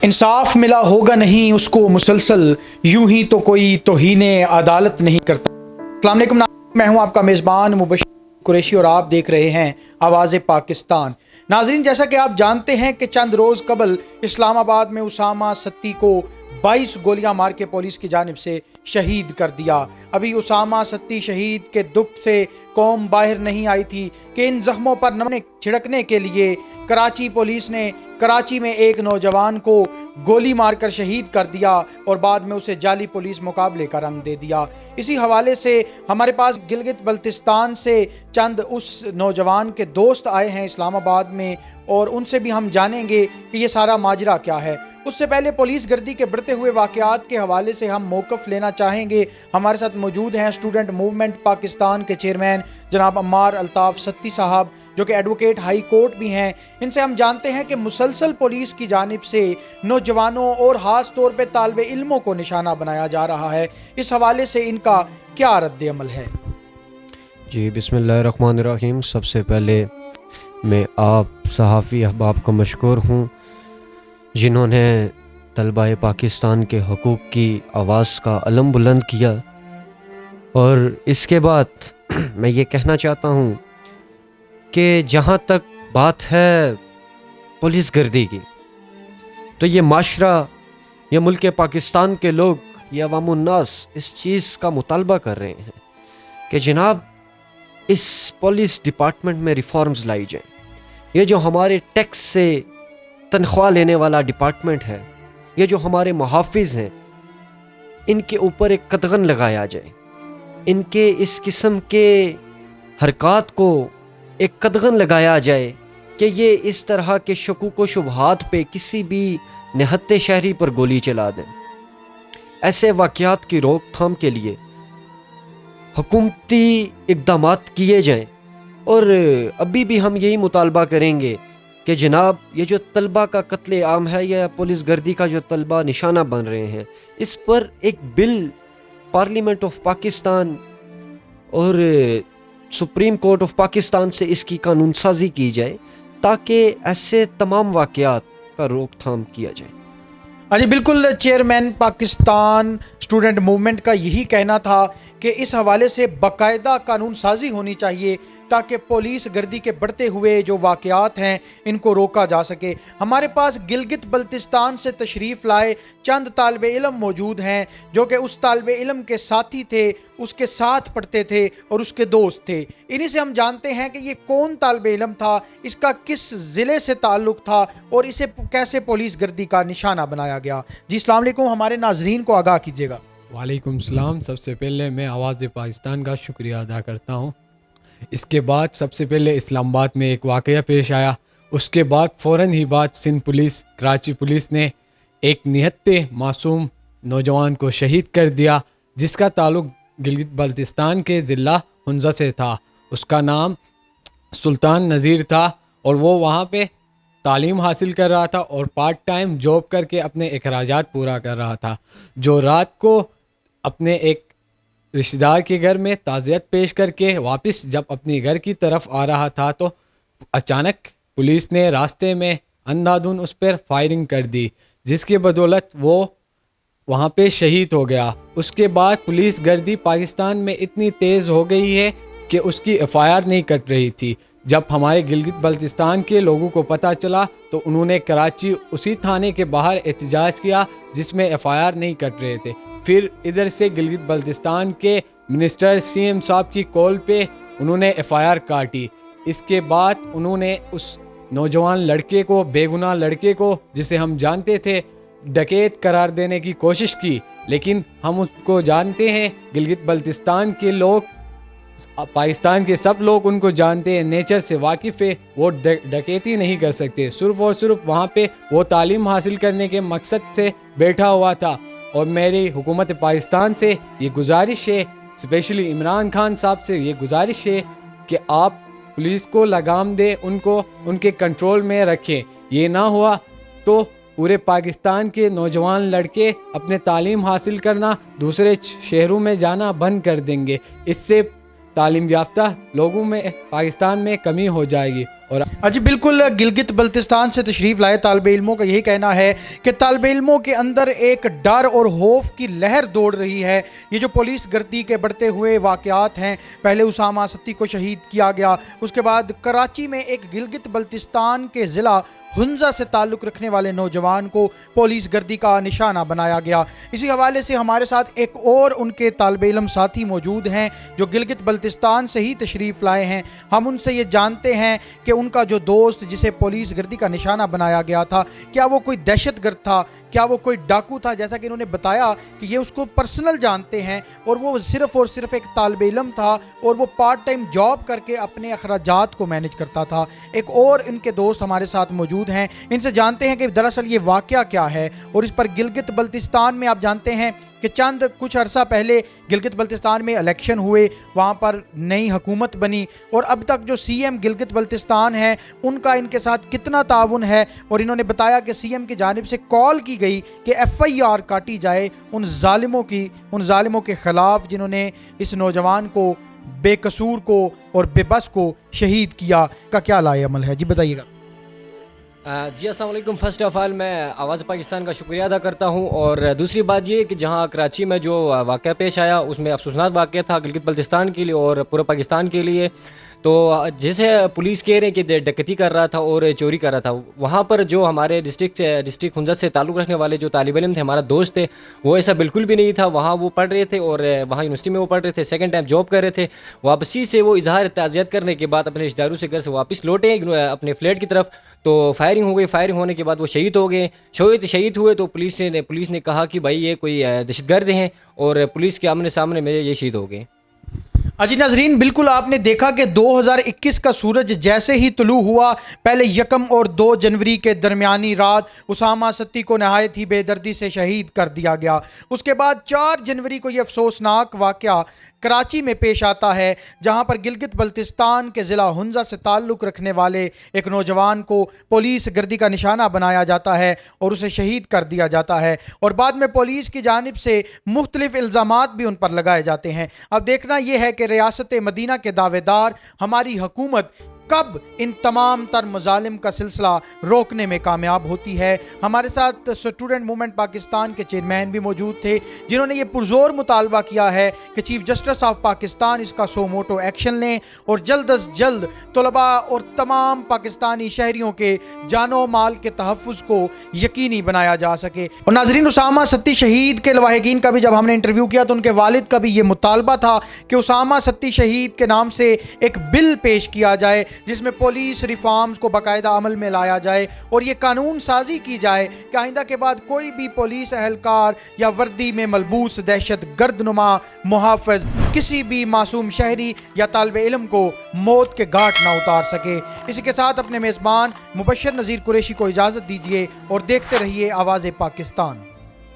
इंसाफ मिला होगा नहीं उसको मुसलसल, यूं ही तो कोई तौहीन अदालत नहीं करता। अस्सलाम वालेकुम, मैं हूं आपका मेज़बान मुबश्शिर कुरैशी और आप देख रहे हैं आवाज़ पाकिस्तान। नाज़रीन, जैसा कि आप जानते हैं कि चंद रोज़ कबल इस्लामाबाद में उसामा सत्ती को 22 गोलियां मार के पुलिस की जानिब से शहीद कर दिया। अभी उसामा सत्ती शहीद के दुख से कौम बाहर नहीं आई थी कि इन जख्मों पर नमक छिड़कने के लिए कराची पुलिस ने कराची में एक नौजवान को गोली मारकर शहीद कर दिया और बाद में उसे जाली पुलिस मुकाबले का रंग दे दिया। इसी हवाले से हमारे पास गिलगित बल्तिस्तान से चंद उस नौजवान के दोस्त आए हैं इस्लामाबाद में, और उनसे भी हम जानेंगे कि ये सारा माजरा क्या है। उससे पहले पुलिस गर्दी के बढ़ते हुए वाक़यात के हवाले से हम मौक़िफ़ लेना चाहेंगे। हमारे साथ मौजूद हैं स्टूडेंट मूवमेंट पाकिस्तान के चेयरमैन जनाब अम्मार अल्ताफ़ सत्ती साहब, जो कि एडवोकेट हाई कोर्ट भी हैं। इनसे हम जानते हैं कि मुसलसल पुलिस की जानिब से नौजवानों और ख़ास तौर पर तालिबे इल्मों को निशाना बनाया जा रहा है। इस हवाले से इनका क्या रद्द अमल है? जी, बिस्मिल्लाहिर्रहमानिर्रहीम। सबसे पहले मैं आप सहाफ़ी अहबाब का मशकूर हूँ जिन्होंने तलबाए पाकिस्तान के हकूक़ की आवाज़ का अलम बुलंद किया। और इसके बाद मैं ये कहना चाहता हूँ कि जहाँ तक बात है पुलिस गर्दी की, तो ये माशरा, ये मुल्क पाकिस्तान के लोग, ये अवामुन्नास इस चीज़ का मुतालबा कर रहे हैं कि जनाब इस पुलिस डिपार्टमेंट में रिफॉर्म्स लाई जाएँ। ये जो हमारे टैक्स से तनख्वाह लेने वाला डिपार्टमेंट है, ये जो हमारे मुहाफ़िज़ हैं, इनके ऊपर एक कदगन लगाया जाए। इनके इस किस्म के हरकत को एक कदगन लगाया जाए कि ये इस तरह के शकूक व शुबहात पे किसी भी निहत्ते शहरी पर गोली चला दें। ऐसे वाक़यात की रोकथाम के लिए हुकूमती इक़दामात किए जाएं। और अभी भी हम यही मुतालबा करेंगे कि जनाब ये जो तलबा का कत्ले आम है या पुलिस गर्दी का जो तलबा निशाना बन रहे हैं, इस पर एक बिल पार्लियामेंट ऑफ पाकिस्तान और सुप्रीम कोर्ट ऑफ पाकिस्तान से इसकी कानून साजी की जाए ताकि ऐसे तमाम वाक़यात का रोकथाम किया जाए। हाँ जी, बिल्कुल। चेयरमैन पाकिस्तान स्टूडेंट मूवमेंट का यही कहना था कि इस हवाले से बाकायदा कानून साजी होनी चाहिए ताकि पुलिस गर्दी के बढ़ते हुए जो वाक़यात हैं इनको रोका जा सके। हमारे पास गिलगित बल्तिस्तान से तशरीफ़ लाए चंद तालिबे इल्म मौजूद हैं जो कि उस तालिबे इल्म के साथी थे, उसके साथ पढ़ते थे और उसके दोस्त थे। इन्हीं से हम जानते हैं कि ये कौन तालिबे इल्म था, इसका किस ज़िले से ताल्लुक़ था और इसे कैसे पुलिस गर्दी का निशाना बनाया गया। जी, अस्सलाम वालेकुम, हमारे नाज़रीन को आगाह कीजिएगा। वालेकुम सलाम। सबसे पहले मैं आवाज़ पाकिस्तान का शुक्रिया अदा करता हूँ। इसके बाद सबसे पहले इस्लामाबाद में एक वाक़या पेश आया, उसके बाद फ़ौरन ही बाद सिंध पुलिस, कराची पुलिस ने एक निहत्ते मासूम नौजवान को शहीद कर दिया जिसका ताल्लुक़ गिलगित बल्तिस्तान के ज़िला हुंज़ा से था। उसका नाम सुल्तान नज़ीर था और वो वहाँ पे तालीम हासिल कर रहा था और पार्ट टाइम जॉब करके अपने अखराजात पूरा कर रहा था। जो रात को अपने एक रिश्तेदार के घर में ताज़ियत पेश करके वापस जब अपने घर की तरफ आ रहा था तो अचानक पुलिस ने रास्ते में अंधाधुन उस पर फायरिंग कर दी, जिसके बदौलत वो वहाँ पे शहीद हो गया। उसके बाद पुलिस गर्दी पाकिस्तान में इतनी तेज़ हो गई है कि उसकी FIR नहीं कट रही थी। जब हमारे गिलगित बल्तिस्तान के लोगों को पता चला तो उन्होंने कराची उसी थाने के बाहर एहतजाज किया जिसमें FIR नहीं कट रहे थे। फिर इधर से गिलगित बल्तिस्तान के मिनिस्टर CM साहब की कॉल पे उन्होंने FIR काटी। इसके बाद उन्होंने उस नौजवान लड़के को, बेगुनाह लड़के को जिसे हम जानते थे, डकैत करार देने की कोशिश की, लेकिन हम उसको जानते हैं, गिलगित बल्तिस्तान के लोग, पाकिस्तान के सब लोग उनको जानते हैं, नेचर से वाकिफ़ है, वो डकैती नहीं कर सकते। सिर्फ़ और सिर्फ वहाँ पे वो तालीम हासिल करने के मकसद से बैठा हुआ था। और मेरी हुकूमत पाकिस्तान से ये गुजारिश है, स्पेशली इमरान खान साहब से ये गुजारिश है कि आप पुलिस को लगाम दें, उनको उनके कंट्रोल में रखें। ये ना हुआ तो पूरे पाकिस्तान के नौजवान लड़के अपने तालीम हासिल करना, दूसरे शहरों में जाना बंद कर देंगे। इससे तालीम याफ्ता लोगों में पाकिस्तान में कमी हो जाएगी और जी बिल्कुल, गिलगित बल्तिस्तान से तशरीफ़ लाए तालिब इल्मों का यही कहना है कि तालिब इल्मों के अंदर एक डर और खौफ की लहर दौड़ रही है। ये जो पुलिस गर्दी के बढ़ते हुए वाक़यात हैं, पहले उसामा सत्ती को शहीद किया गया, उसके बाद कराची में एक गिलगित बल्तिस्तान के ज़िला हुंजा से ताल्लुक़ रखने वाले नौजवान को पुलिस गर्दी का निशाना बनाया गया। इसी हवाले से हमारे साथ एक और उनके तालिब इल्म साथी मौजूद हैं जो गिलगित बल्तिस्तान से ही तशरीफ़ लाए हैं। हम उनसे ये जानते हैं कि उनका जो दोस्त जिसे पुलिस गर्दी का निशाना बनाया गया था, क्या वो कोई दहशतगर्द था, क्या वो कोई डाकू था। जैसा कि इन्होंने बताया कि ये उसको पर्सनल जानते हैं और वो सिर्फ़ और सिर्फ एक तालिब इल्म था और वो पार्ट टाइम जॉब करके अपने अखराजात को मैनेज करता था। एक और इनके दोस्त हमारे साथ मौजूद हैं, इनसे जानते हैं कि दरअसल ये वाक़या क्या है। और इस पर गिलगित बल्तिस्तान में आप जानते हैं कि कुछ अरसा पहले गिलगित बल्तिस्तान में इलेक्शन हुए, वहाँ पर नई हुकूमत बनी और अब तक जो सीएम गिलगित बल्तिस्तान है उनका इनके साथ कितना ताउन है। और इन्होंने बताया कि सीएम की जानिब से कॉल की गई कि FIR काटी जाए उन जालिमों के ख़िलाफ़ जिन्होंने इस नौजवान को, बेकसूर को और बेबस को शहीद किया। का क्या लाए अमल है, जी बताइएगा। जी अस्सलाम वालेकुम। फ़र्स्ट ऑफ़ ऑल मैं आवाज़ पाकिस्तान का शुक्रिया अदा करता हूँ। और दूसरी बात ये कि जहाँ कराची में जो वाक़या पेश आया उसमें अफसोसनाक वाक़या था गिलगित बल्तिस्तान के लिए और पूरे पाकिस्तान के लिए। तो जैसे पुलिस कह रहे हैं कि डकैती कर रहा था और चोरी कर रहा था, वहाँ पर जो हमारे डिस्ट्रिक्ट हुंजा से ताल्लुक़ रखने वाले जो तालिब इल्म थे, हमारा दोस्त थे, वो ऐसा बिल्कुल भी नहीं था। वहाँ वो पढ़ रहे थे और वहाँ यूनिवर्सिटी में वो पढ़ रहे थे, सेकंड टाइम जॉब कर रहे थे। वापसी से वो इजहार ताज़ियत करने के बाद अपने रिश्तेदारों से घर से वापस लौटे अपने फ्लैट की तरफ, तो फायरिंग हो गई। फायरिंग होने के बाद वो शहीद हो गए। शहीद हुए तो पुलिस ने कहा कि भाई ये कोई दहशतगर्द हैं और पुलिस के आमने सामने में ये शहीद हो गए। जी नाजरीन, बिल्कुल आपने देखा कि 2021 का सूरज जैसे ही तुलू हुआ, पहले 1 और 2 जनवरी के दरमियानी रात उसामा सत्ती को नहायत ही बेदर्दी से शहीद कर दिया गया। उसके बाद 4 जनवरी को यह अफसोसनाक वाक़या कराची में पेश आता है, जहां पर गिलगित बल्तिस्तान के ज़िला हुंजा से ताल्लुक़ रखने वाले एक नौजवान को पुलिस गर्दी का निशाना बनाया जाता है और उसे शहीद कर दिया जाता है। और बाद में पुलिस की जानिब से मुख्तलिफ इल्ज़ामात भी उन पर लगाए जाते हैं। अब देखना यह है कि रियासत मदीना के दावेदार हमारी हुकूमत कब इन तमाम तर मजालिम का सिलसिला रोकने में कामयाब होती है। हमारे साथ स्टूडेंट मूवमेंट पाकिस्तान के चेयरमैन भी मौजूद थे, जिन्होंने ये पुरजोर मुतालबा किया है कि चीफ जस्टिस ऑफ पाकिस्तान इसका सो मोटो एक्शन लें और जल्द अज जल्द तलबा और तमाम पाकिस्तानी शहरियों के जानो माल के तहफ़्फ़ुज़ को यकीनी बनाया जा सके। और नाज़रीन, उसामा सत्ती शहीद के लवाहिकीन का भी जब हमने इंटरव्यू किया तो उनके वालिद का भी ये मुतालबा था कि उसामा सत्ती शहीद के नाम से एक बिल पेश किया जाए जिसमें पुलिस रिफॉर्म्स को बाकायदा अमल में लाया जाए और ये कानून साजी की जाए कि आइंदा के बाद कोई भी पुलिस एहलकार या वर्दी में मलबूस दहशत गर्दनुमा मुहाफ़िज़ किसी भी मासूम शहरी या तालिब इल्म को मौत के घाट ना उतार सके। इसी के साथ अपने मेज़बान मुबश्शिर नज़ीर कुरैशी को इजाज़त दीजिए और देखते रहिए आवाज़ पाकिस्तान।